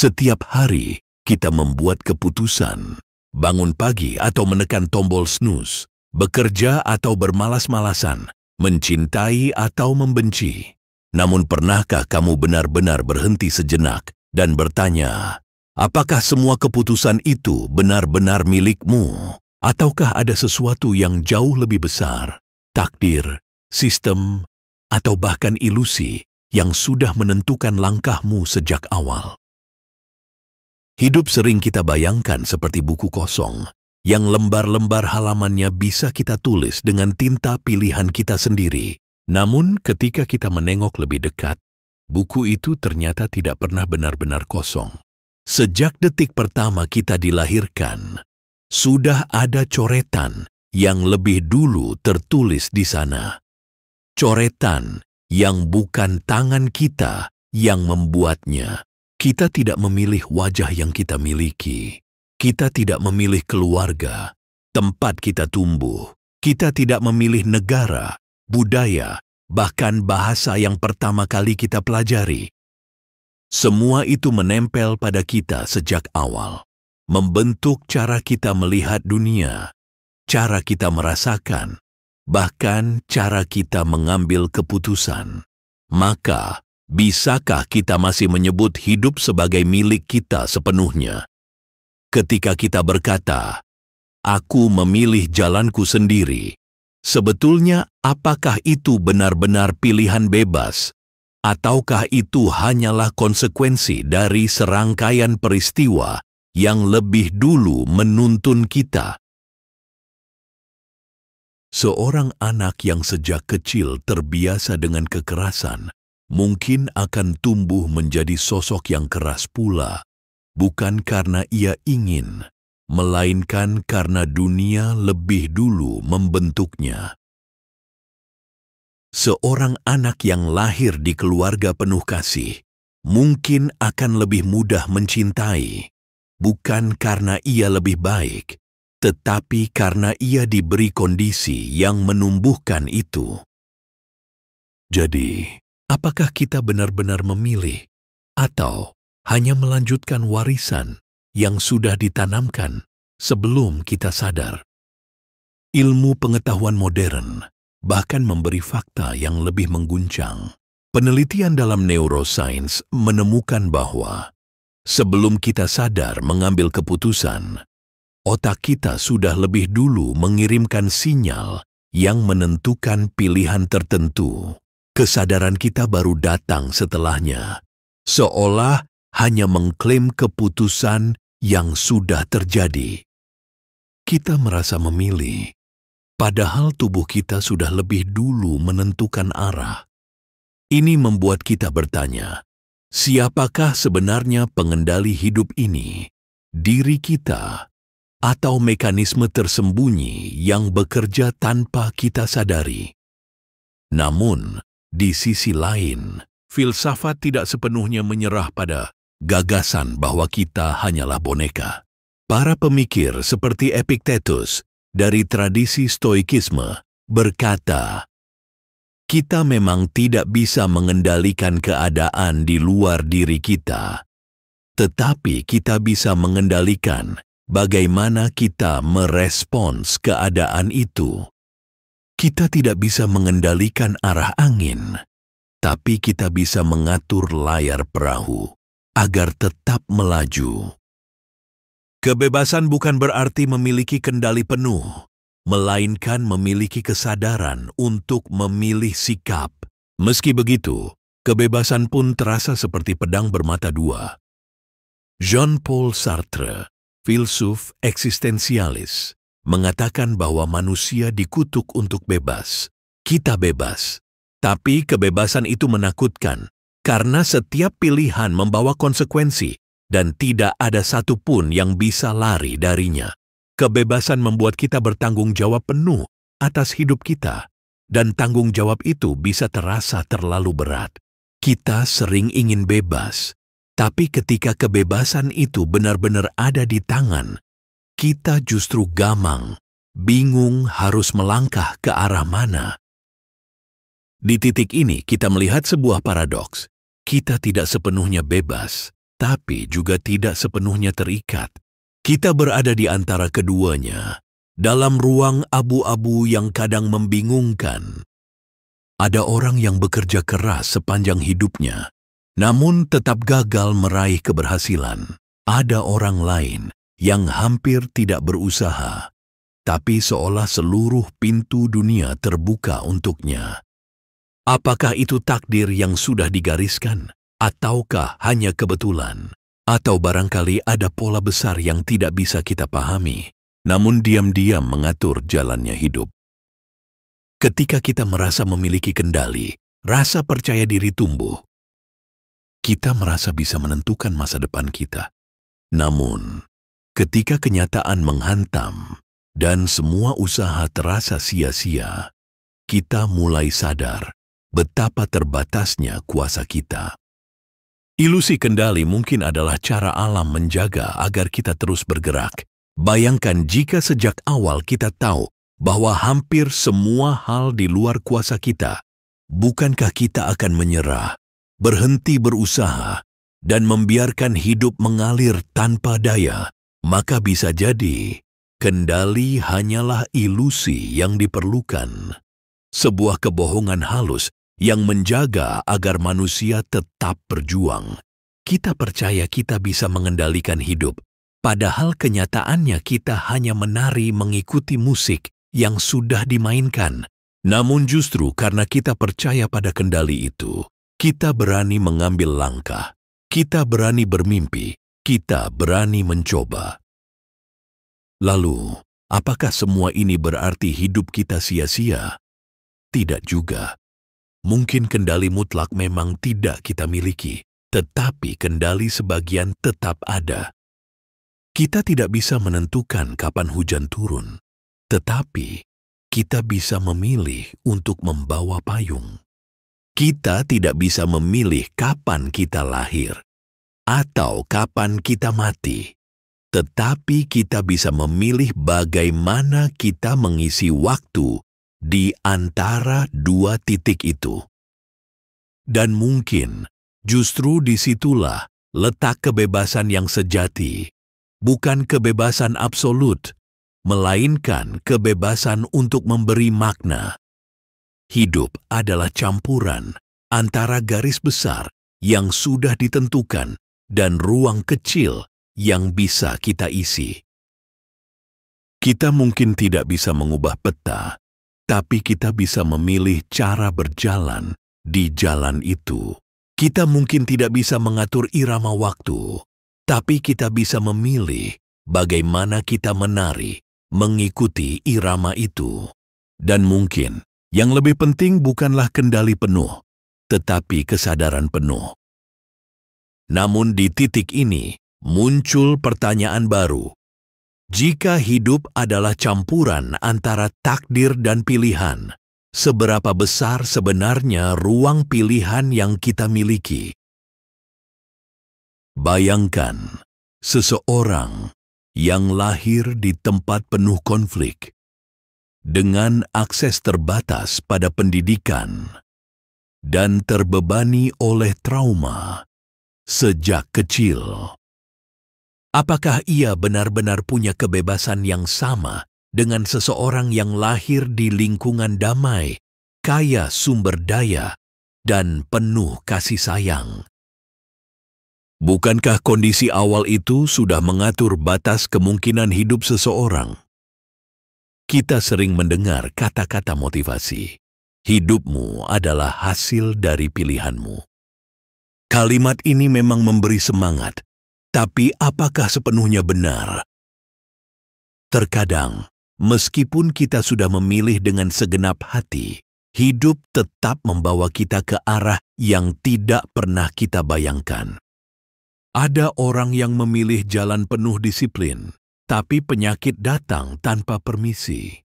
Setiap hari kita membuat keputusan, bangun pagi atau menekan tombol snooze, bekerja atau bermalas-malasan, mencintai atau membenci. Namun pernahkah kamu benar-benar berhenti sejenak dan bertanya, apakah semua keputusan itu benar-benar milikmu? Ataukah ada sesuatu yang jauh lebih besar, takdir, sistem, atau bahkan ilusi yang sudah menentukan langkahmu sejak awal? Hidup sering kita bayangkan seperti buku kosong, yang lembar-lembar halamannya bisa kita tulis dengan tinta pilihan kita sendiri. Namun ketika kita menengok lebih dekat, buku itu ternyata tidak pernah benar-benar kosong. Sejak detik pertama kita dilahirkan, sudah ada coretan yang lebih dulu tertulis di sana. Coretan yang bukan tangan kita yang membuatnya. Kita tidak memilih wajah yang kita miliki. Kita tidak memilih keluarga, tempat kita tumbuh. Kita tidak memilih negara, budaya, bahkan bahasa yang pertama kali kita pelajari. Semua itu menempel pada kita sejak awal, membentuk cara kita melihat dunia, cara kita merasakan, bahkan cara kita mengambil keputusan. Maka, bisakah kita masih menyebut hidup sebagai milik kita sepenuhnya? Ketika kita berkata, "Aku memilih jalanku sendiri," sebetulnya apakah itu benar-benar pilihan bebas? Ataukah itu hanyalah konsekuensi dari serangkaian peristiwa yang lebih dulu menuntun kita? Seorang anak yang sejak kecil terbiasa dengan kekerasan mungkin akan tumbuh menjadi sosok yang keras pula, bukan karena ia ingin, melainkan karena dunia lebih dulu membentuknya. Seorang anak yang lahir di keluarga penuh kasih mungkin akan lebih mudah mencintai, bukan karena ia lebih baik, tetapi karena ia diberi kondisi yang menumbuhkan itu. Jadi, apakah kita benar-benar memilih atau hanya melanjutkan warisan yang sudah ditanamkan sebelum kita sadar? Ilmu pengetahuan modern bahkan memberi fakta yang lebih mengguncang. Penelitian dalam neuroscience menemukan bahwa sebelum kita sadar mengambil keputusan, otak kita sudah lebih dulu mengirimkan sinyal yang menentukan pilihan tertentu. Kesadaran kita baru datang setelahnya, seolah hanya mengklaim keputusan yang sudah terjadi. Kita merasa memilih, padahal tubuh kita sudah lebih dulu menentukan arah. Ini membuat kita bertanya, siapakah sebenarnya pengendali hidup ini? Diri kita atau mekanisme tersembunyi yang bekerja tanpa kita sadari? Namun, di sisi lain, filsafat tidak sepenuhnya menyerah pada gagasan bahwa kita hanyalah boneka. Para pemikir seperti Epictetus dari tradisi Stoikisme berkata, kita memang tidak bisa mengendalikan keadaan di luar diri kita, tetapi kita bisa mengendalikan bagaimana kita merespons keadaan itu. Kita tidak bisa mengendalikan arah angin, tapi kita bisa mengatur layar perahu agar tetap melaju. Kebebasan bukan berarti memiliki kendali penuh, melainkan memiliki kesadaran untuk memilih sikap. Meski begitu, kebebasan pun terasa seperti pedang bermata dua. Jean-Paul Sartre, filsuf eksistensialis, mengatakan bahwa manusia dikutuk untuk bebas. Kita bebas, tapi kebebasan itu menakutkan karena setiap pilihan membawa konsekuensi dan tidak ada satupun yang bisa lari darinya. Kebebasan membuat kita bertanggung jawab penuh atas hidup kita, dan tanggung jawab itu bisa terasa terlalu berat. Kita sering ingin bebas, tapi ketika kebebasan itu benar-benar ada di tangan, kita justru gamang, bingung harus melangkah ke arah mana. Di titik ini kita melihat sebuah paradoks. Kita tidak sepenuhnya bebas, tetapi juga tidak sepenuhnya terikat. Kita berada di antara keduanya, dalam ruang abu-abu yang kadang membingungkan. Ada orang yang bekerja keras sepanjang hidupnya, namun tetap gagal meraih keberhasilan. Ada orang lain yang hampir tidak berusaha, tapi seolah seluruh pintu dunia terbuka untuknya. Apakah itu takdir yang sudah digariskan? Ataukah hanya kebetulan? Atau barangkali ada pola besar yang tidak bisa kita pahami, namun diam-diam mengatur jalannya hidup. Ketika kita merasa memiliki kendali, rasa percaya diri tumbuh. Kita merasa bisa menentukan masa depan kita. Namun, ketika kenyataan menghantam dan semua usaha terasa sia-sia, kita mulai sadar betapa terbatasnya kuasa kita. Ilusi kendali mungkin adalah cara alam menjaga agar kita terus bergerak. Bayangkan jika sejak awal kita tahu bahwa hampir semua hal di luar kuasa kita. Bukankah kita akan menyerah, berhenti berusaha, dan membiarkan hidup mengalir tanpa daya? Maka bisa jadi kendali hanyalah ilusi yang diperlukan. Sebuah kebohongan halus yang menjaga agar manusia tetap berjuang. Kita percaya kita bisa mengendalikan hidup, padahal kenyataannya kita hanya menari mengikuti musik yang sudah dimainkan. Namun justru karena kita percaya pada kendali itu, kita berani mengambil langkah, kita berani bermimpi, kita berani mencoba. Lalu, apakah semua ini berarti hidup kita sia-sia? Tidak juga. Mungkin kendali mutlak memang tidak kita miliki, tetapi kendali sebagian tetap ada. Kita tidak bisa menentukan kapan hujan turun, tetapi kita bisa memilih untuk membawa payung. Kita tidak bisa memilih kapan kita lahir atau kapan kita mati, tetapi kita bisa memilih bagaimana kita mengisi waktu di antara dua titik itu. Dan mungkin justru disitulah letak kebebasan yang sejati, bukan kebebasan absolut, melainkan kebebasan untuk memberi makna. Hidup adalah campuran antara garis besar yang sudah ditentukan dan ruang kecil yang bisa kita isi. Kita mungkin tidak bisa mengubah peta, tapi kita bisa memilih cara berjalan di jalan itu. Kita mungkin tidak bisa mengatur irama waktu, tapi kita bisa memilih bagaimana kita menari mengikuti irama itu. Dan mungkin yang lebih penting bukanlah kendali penuh, tetapi kesadaran penuh. Namun di titik ini muncul pertanyaan baru. Jika hidup adalah campuran antara takdir dan pilihan, seberapa besar sebenarnya ruang pilihan yang kita miliki? Bayangkan seseorang yang lahir di tempat penuh konflik, dengan akses terbatas pada pendidikan, dan terbebani oleh trauma sejak kecil. Apakah ia benar-benar punya kebebasan yang sama dengan seseorang yang lahir di lingkungan damai, kaya sumber daya, dan penuh kasih sayang? Bukankah kondisi awal itu sudah mengatur batas kemungkinan hidup seseorang? Kita sering mendengar kata-kata motivasi. Hidupmu adalah hasil dari pilihanmu. Kalimat ini memang memberi semangat, tapi apakah sepenuhnya benar? Terkadang, meskipun kita sudah memilih dengan segenap hati, hidup tetap membawa kita ke arah yang tidak pernah kita bayangkan. Ada orang yang memilih jalan penuh disiplin, tapi penyakit datang tanpa permisi.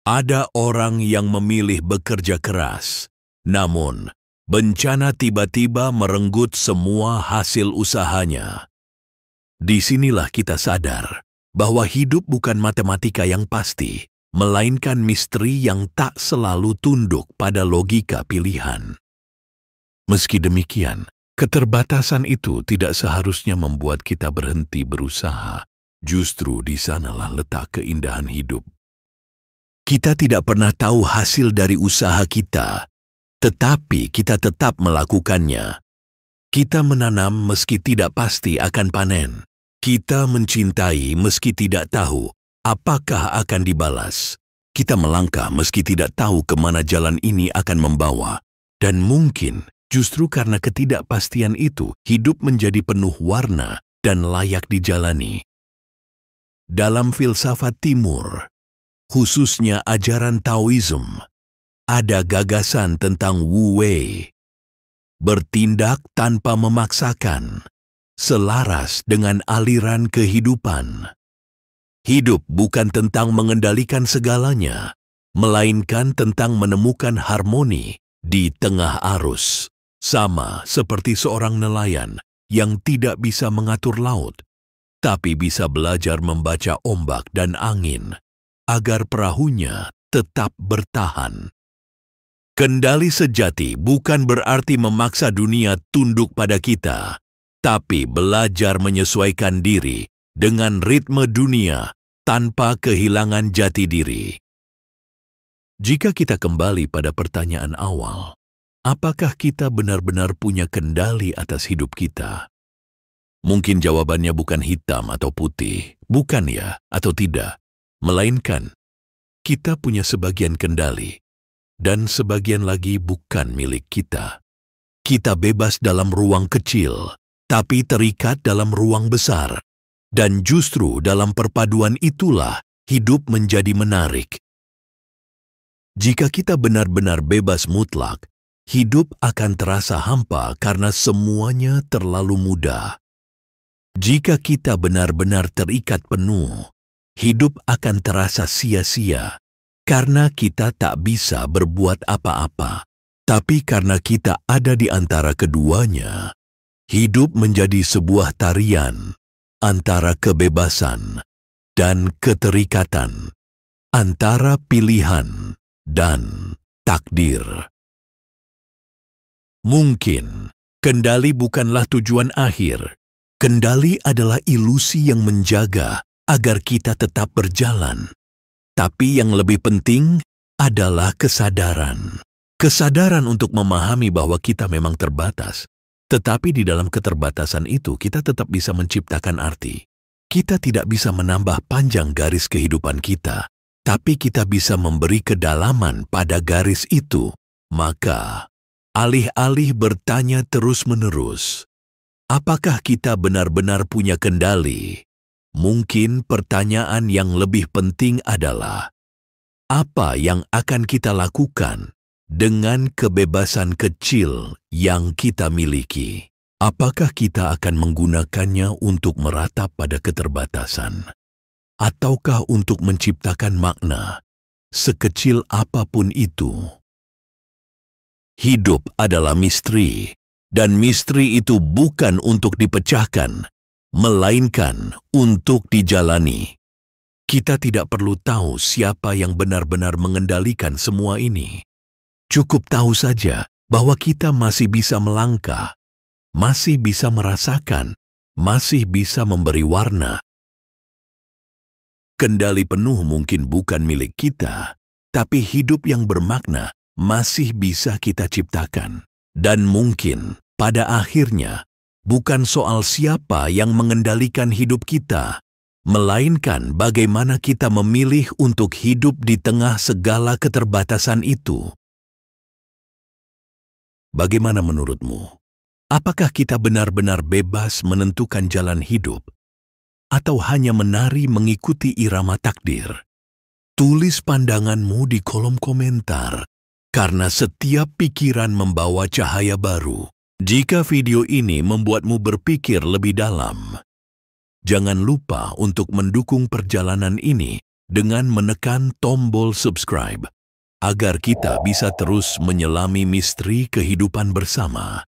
Ada orang yang memilih bekerja keras, namun bencana tiba-tiba merenggut semua hasil usahanya. Disinilah kita sadar bahwa hidup bukan matematika yang pasti, melainkan misteri yang tak selalu tunduk pada logika pilihan. Meski demikian, Keterbatasan itu tidak seharusnya membuat kita berhenti berusaha. Justru di sanalah letak keindahan hidup. Kita tidak pernah tahu hasil dari usaha kita, tetapi kita tetap melakukannya. Kita menanam meski tidak pasti akan panen. Kita mencintai meski tidak tahu apakah akan dibalas. Kita melangkah meski tidak tahu kemana jalan ini akan membawa. Dan mungkin justru karena ketidakpastian itu, hidup menjadi penuh warna dan layak dijalani. Dalam filsafat Timur, khususnya ajaran Taoism, ada gagasan tentang Wu Wei. Bertindak tanpa memaksakan, selaras dengan aliran kehidupan. Hidup bukan tentang mengendalikan segalanya, melainkan tentang menemukan harmoni di tengah arus. Sama seperti seorang nelayan yang tidak bisa mengatur laut, tapi bisa belajar membaca ombak dan angin agar perahunya tetap bertahan. Kendali sejati bukan berarti memaksa dunia tunduk pada kita, tapi belajar menyesuaikan diri dengan ritme dunia tanpa kehilangan jati diri. Jika kita kembali pada pertanyaan awal, apakah kita benar-benar punya kendali atas hidup kita? Mungkin jawabannya bukan hitam atau putih, bukan ya atau tidak, melainkan kita punya sebagian kendali, dan sebagian lagi bukan milik kita. Kita bebas dalam ruang kecil, tapi terikat dalam ruang besar. Dan justru dalam perpaduan itulah hidup menjadi menarik. Jika kita benar-benar bebas mutlak, hidup akan terasa hampa karena semuanya terlalu mudah. Jika kita benar-benar terikat penuh, hidup akan terasa sia-sia karena kita tak bisa berbuat apa-apa. Tapi karena kita ada di antara keduanya, hidup menjadi sebuah tarian antara kebebasan dan keterikatan, antara pilihan dan takdir. Mungkin kendali bukanlah tujuan akhir. Kendali adalah ilusi yang menjaga agar kita tetap berjalan. Tapi yang lebih penting adalah kesadaran. Kesadaran untuk memahami bahwa kita memang terbatas. Tetapi di dalam keterbatasan itu kita tetap bisa menciptakan arti. Kita tidak bisa menambah panjang garis kehidupan kita, tapi kita bisa memberi kedalaman pada garis itu. Maka, alih-alih bertanya terus-menerus, apakah kita benar-benar punya kendali? Mungkin pertanyaan yang lebih penting adalah, apa yang akan kita lakukan dengan kebebasan kecil yang kita miliki? Apakah kita akan menggunakannya untuk meratap pada keterbatasan? Ataukah untuk menciptakan makna, sekecil apapun itu? Hidup adalah misteri, dan misteri itu bukan untuk dipecahkan, melainkan untuk dijalani. Kita tidak perlu tahu siapa yang benar-benar mengendalikan semua ini. Cukup tahu saja bahwa kita masih bisa melangkah, masih bisa merasakan, masih bisa memberi warna. Kendali penuh mungkin bukan milik kita, tapi hidup yang bermakna masih bisa kita ciptakan. Dan mungkin pada akhirnya bukan soal siapa yang mengendalikan hidup kita, melainkan bagaimana kita memilih untuk hidup di tengah segala keterbatasan itu. Bagaimana menurutmu? Apakah kita benar-benar bebas menentukan jalan hidup? Atau hanya menari mengikuti irama takdir? Tulis pandanganmu di kolom komentar, karena setiap pikiran membawa cahaya baru. Jika video ini membuatmu berpikir lebih dalam, jangan lupa untuk mendukung perjalanan ini dengan menekan tombol subscribe, agar kita bisa terus menyelami misteri kehidupan bersama.